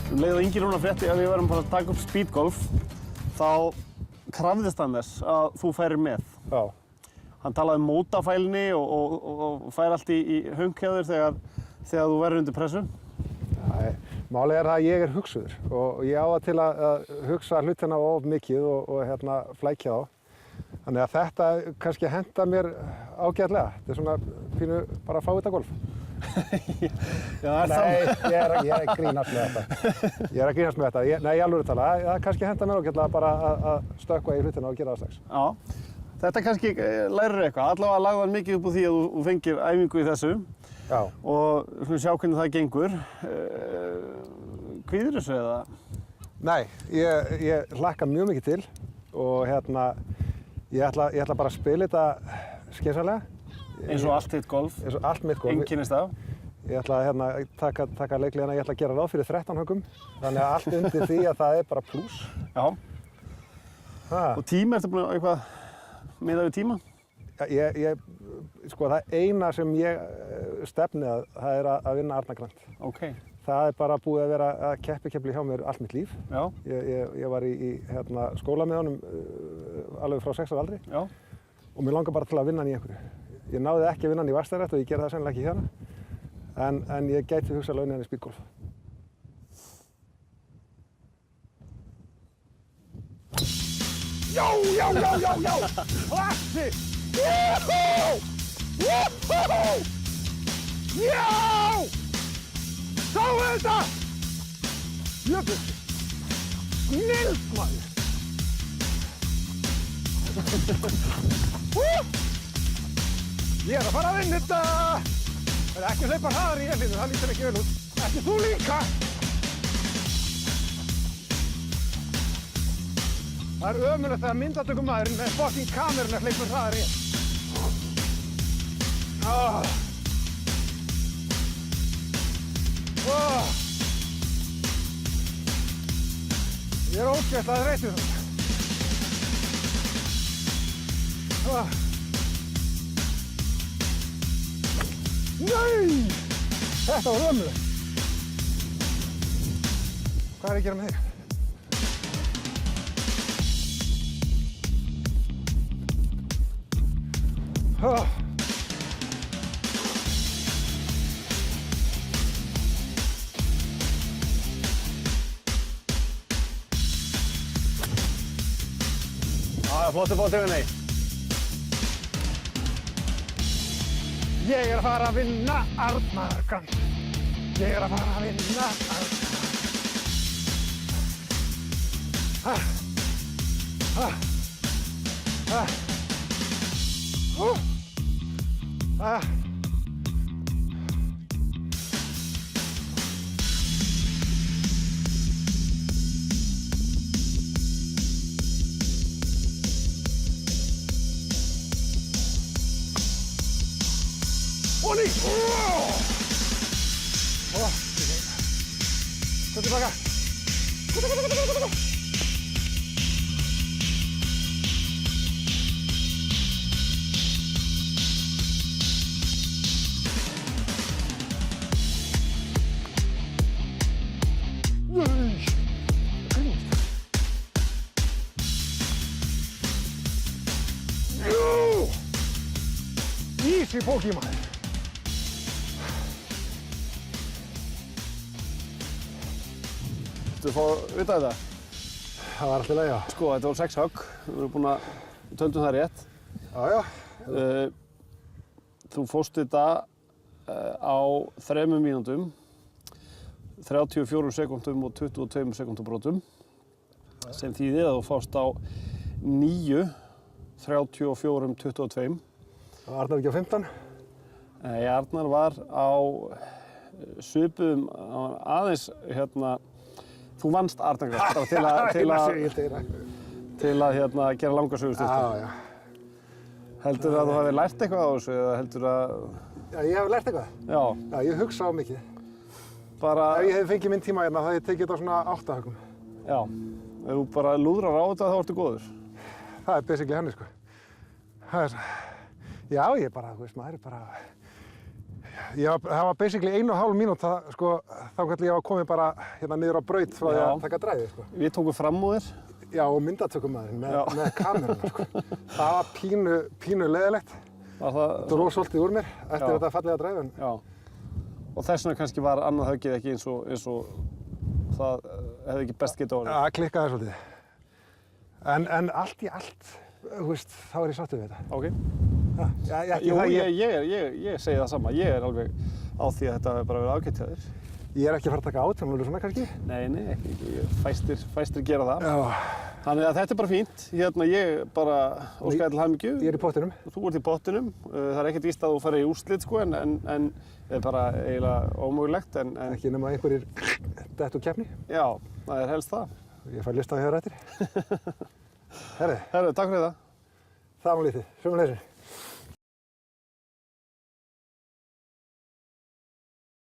Leið og Ingi núna frétti að við varum bara að taka upp speedgolf, þá krafðist hann þess að þú færir með. Já. Hann talaði um mótafælni og fær allt í hönk hjá þér þegar þú verður undir pressu. Nei, málið það að ég hugsuður og ég á það til að hugsa hlutina of mikið og flækja þá. Þannig að þetta kannski henta mér ágætlega. Þetta svona pínu bara fávitagolf. Já, nei, ég er að grínast með þetta. Ég er að grínast með þetta. Nei, í alvöru tala, það kannski henta mér ágætlega bara að stökkva í hlutina og gera það strax. Já, þetta kannski lærir eitthvað. Allavega lagði hann mikið upp úr því að þú fengir æfingu í þessu. Já. Og við sjá hvernig það gengur. Kvíðir þessu eða? Nei, ég hlakka mjög mikið til og ég ætla bara að spila þetta skynsamlega. Eins og allt þitt golf? Eins og allt mitt golf. Einkennist af? Ég ætla að taka leikliðina, ég ætla að gera ráð fyrir 13 höggum. Þannig að allt undir því að það bara plús. Já. Og tíma, ertu búin að eitthvað miðað við tíma? Já, sko það eina sem ég stefni að, það að vinna Arnar Grant. Ok. Það bara búið að vera að keppikefli hjá mér allt mitt líf. Já. Ég var í skóla með honum alveg frá 6 ára aldri. Já. Og mér langar bara til að vinna hann í einhverju. Ég náði ekki að vinna hann í Vatnsdæðarétt og ég gerði það sennilega ekki hérna. En ég gæti hugsað launin hann í speedgolf. Já! Klassi! Já! Sáu þetta! Jöfnvöldi! Snilld, maður! Ég er að fara að vinna þetta! Það ekki að hleypa hraðar í Elínu, það lítur ekki vel út. Ekki þú líka! Það ömurlegt þegar myndatökumaðurinn með fucking kameruna hleypur hraðar í. Ég er ógeðslega þreyttur. Nei! Þetta var ömurlegt. Hvað er ég að gera með þig? Flottu bóttöfunni. Ég er að fara að vinna Arnar Grant. Ég er að fara að vinna Arnar Grant. Onni! Gå tillbaka! Gå! Easy Pokémon! Þú fá að vita þetta? Það var alltaf leið, já. Sko, þetta voru 6 högg. Við erum búin að töldum það rétt. Já. Þú fórst þetta á 3 mínútum, 34 sekúndum og 22 sekúndubrotum. Sem þýðir að þú fórst á 9, 34, 22. Það var Arnar ekki á 15? Nei, Arnar var á svipuðum, aðeins þú vannst Arnar Grant til að gera langa sögustyrstu. Já. Heldur að þú hafi lært eitthvað á þessu eða heldur að... Já, ég hef lært eitthvað. Já. Já, ég hugsa á mikið. Bara... Ef ég hef fengið minn tíma hérna, þá hef ég tekið þetta á svona 8 höggum. Já. Ef þú bara lúðrar á þetta, þá ertu góður. Það er basically henni, sko. Það er... Já, ég bara, þú veist, maður er bara... Það var basically 1,5 mínúta sko, þá hvernig ég var komið bara hérna niður á braut frá því að taka dræfið. Sko. Við tókum fram úr þér. Já, og myndatökumæðurinn með kameruna. Sko. Það var pínu leiðilegt. Það dró svolítið úr mér eftir þetta fallega dræfið. Já. Og þess vegna kannski var annað höggið ekki eins og það hefði ekki best getið orðið. Það klikkaði svolítið. En allt í allt, þú veist, þá er ég sáttur við þetta. Ok. Jú, ég segi það sama. Ég alveg á því að þetta hefur bara verið ágætt hjá þér. Ég er ekki að fara að taka átjánlölu svona kannski? Nei, ekki. Fæstir gera það. Já. Þannig að þetta er bara fínt. Hérna ég bara óskaði til hamingju. Ég er í pottinum. Þú ert í pottinum. Það er ekkert víst að þú ferð í úrslit sko, en það er bara eiginlega ómögulegt. Ekki nema einhverjir dett úr keppni. Já, það er helst það. Ég fær lista á hér eftir. Herðu, takk fyrir það. Það var lítið. Sömuleiðis.